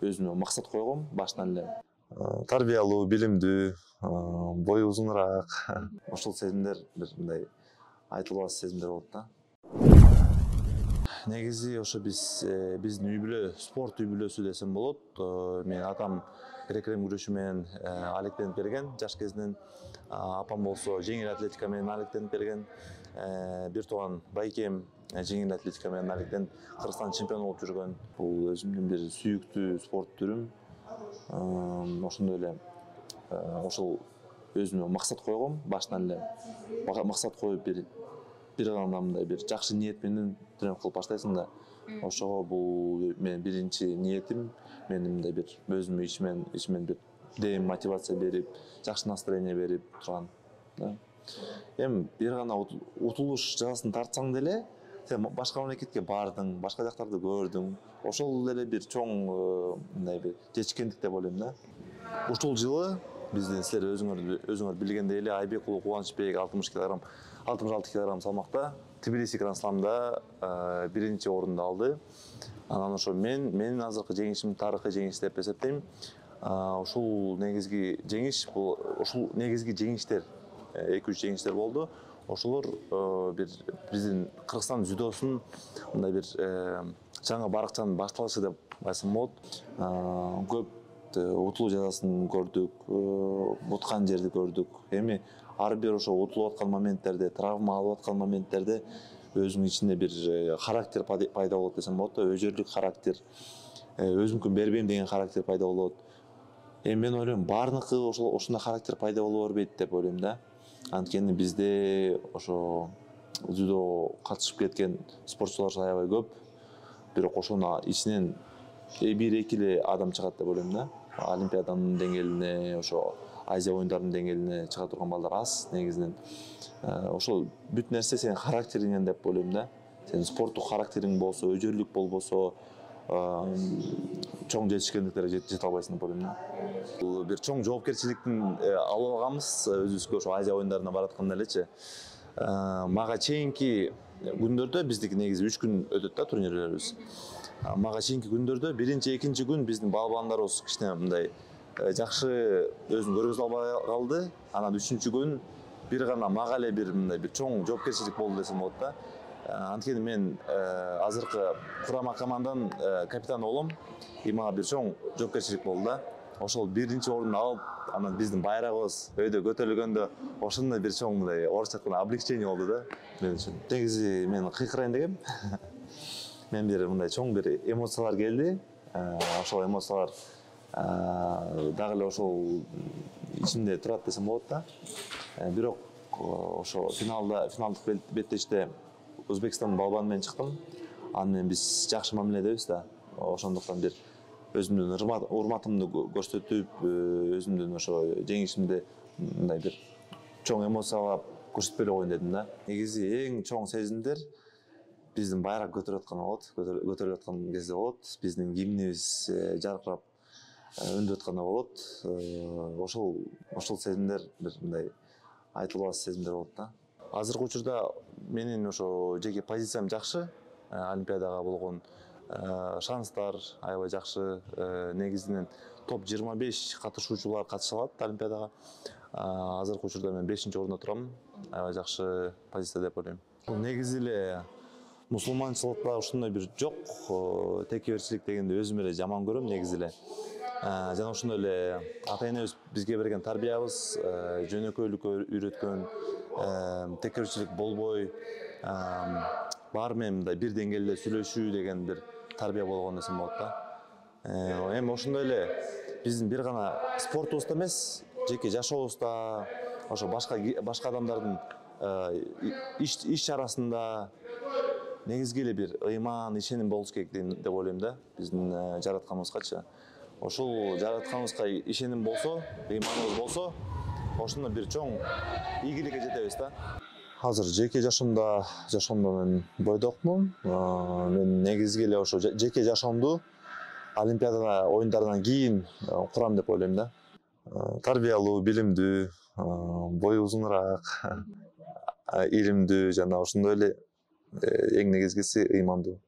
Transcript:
өзүмө максат койгом башынан эле. Тарбиялуу, билимдүү, бою узунураак. Ошол сезимдер бир мындай айтылбас сезимдер болот да. Негизи ошо биздин үй бүлө спорт үй бүлөсү десем болот. Менин атам грек-рим күрөшү менен алектенип берген жаш кезинен. Апам болсо жеңил атлетика менен алектенип берген. Бир тууган байкем жеңил атлетика менен алектенип Кыргызстан чемпиону болуп жүргөн. Бул өзүмдүн бир сүйүктүү спорт түрүм. Ошондой эле ошол өзүмө максат койгом башынан эле. Максат коюп бир гана мындай бир жакшы ниет менен тренинг кылып баштайсың да. Ошого бул менин биринчи ниетим, менин мындай бир өзүмө ичимен бир дем мотивация берип, жакшы настроение берип турган. Эми бир гана утулуш жазасын тартсаң деле, сен башка мамлекетке бардың, башка жактарды көрдүң. Ошол эле бир чоң мындай бир жетишкендик деп ойлойм да. Ушул жылы биздин силер өзүңөр билгендей эле Айбек уулу Кубанычбек 66 кг салмакта Тбилиси Гранд Сламда биринчи орунду алды. Анан ошо менин азыркы жеңишим тарыхый жеңиш деп эсептейм. Ушул негизги жеңиш, ушул негизги жеңиштер, 2-3 жеңиштер болду. Ошолор бир биздин Кыргызстан дзюдосунун мындай бир жаңы баракчанын башталышы деп айтсам болот. Көп утулуу жазасын көрдүк, буткан жерди көрдүк. Эми ар бир ошо утулуп аткан моменттерде, травма алып аткан моменттерде өзүнүн ичинде бир характер пайда болот десем болот да, өзөрлүк характер, өзүмкүн бербейм деген характер пайда болот. Эми мен ойлойм, баарыныкы ошондой характер пайда боло бербейт деп ойлойм да. Анткени бизде ошо дзюдо катышып кеткен спортчулар аябай көп. Бирок ошонун ичинен 1-2 эле адам чыгат деп ойлойм да. Олимпиаданын деңгээлине, ошо Азия оюндарынын деңгээлине чыга турган балдар аз негизинен. Ошол бүт нерсе сенин характериңнен деп ойлойм да. Сенин спорттук характериң болсо, өзөрлүк болбосо, чоң жетишкендиктерге жете албайсың деп ойлойм да. Бул бир чоң жоопкерчиликтин алып алганбыз өзүбүзгө ошо Азия оюндарына баратканда элечи. Мага чейинки күндөрдө биздики негизи 3 күн өтөт да турнирлерибиз. Мага чейинки күндөрдө биринчи, экинчи күн биздин балбандарыбыз кичине мындай жакшы өзүн көргөзө албай калды. Анан 3-күн бир гана мага эле бир мындай бир чоң жоопкерчилик болду десем болот да. Анткени мен азыркы курама команданын капитаны болом. Мага бир чоң жоопкерчилик болду да. Ошол биринчи орунду алып, анан биздин байрагыбыз өйдө көтөрүлгөндө ошондой бир чоң мындай орусча айтканда облегчение болду да мен үчүн. Негизи мен кыйкырайын дегем. Мен бир мындай чоң бир эмоциялар келди. Ошол эмоциялар дагы эле ошол ичимде турат десем болот да. Бирок ошо финалдык беттеште Өзбекстандын балбаны менен чыктым. Аны менен биз жакшы мамиледебиз да. Ошондуктан бир өзүмдүн урматымды көрсөтүп, өзүмдүн ошо жеңишимди мындай бир чоң эмоциялап көрсөтпөй эле коеюн дедим да. Негизи эң чоң сезимдер биздин байрак көтөрүлүп аткан кезде болот. Биздин гимнибиз жаркырап өндүп атканда болот. Ошол сезимдер бир мындай айтылбас сезимдер болот да. Азыркы учурда менин ошо жеке позициям жакшы. Олимпиадага болгон шанстар аябай жакшы. Негизинен топ 25 катышуучулар катыша алат Олимпиадага. Азыркы учурда мен 5-чи орунда турам. Аябай жакшы позиция деп ойлойм. Бул негизи эле мусулманчылыкта ошондой бир жок. Текеберчилик дегенди өзүм эле жаман көрөм негизи эле. Жана ошондой эле ата-энебиз бизге берген тарбиябыз жөнөкөйлүккө үйрөткөн, текеберчилик болбой, баары менен мындай бир деңгээлде сүйлөшүү деген бир тарбия болгон десем болот да. Эми ошондой эле биздин бир гана спортубузда эмес, жеке жашообузда, ошо башка адамдардын иш чарасында негизги эле бир ыйман, ишеним болуш керек деп ойлойм да, биздин жаратканыбызгачы. Ошол жаратканыбызга ишеним болсо, ыйманыбыз болсо, ошондо бир чоң ийгиликке жетебиз да. Азыр жеке жашоомдо мен бойдокмун. Мен негизги эле ошо жеке жашоомду Олимпиада оюндарынан кийин курам деп ойлойм да. Тарбиялуу, билимдүү, бою узунураак, илимдүү жана ошондой эле эң негизгиси ыймандуу.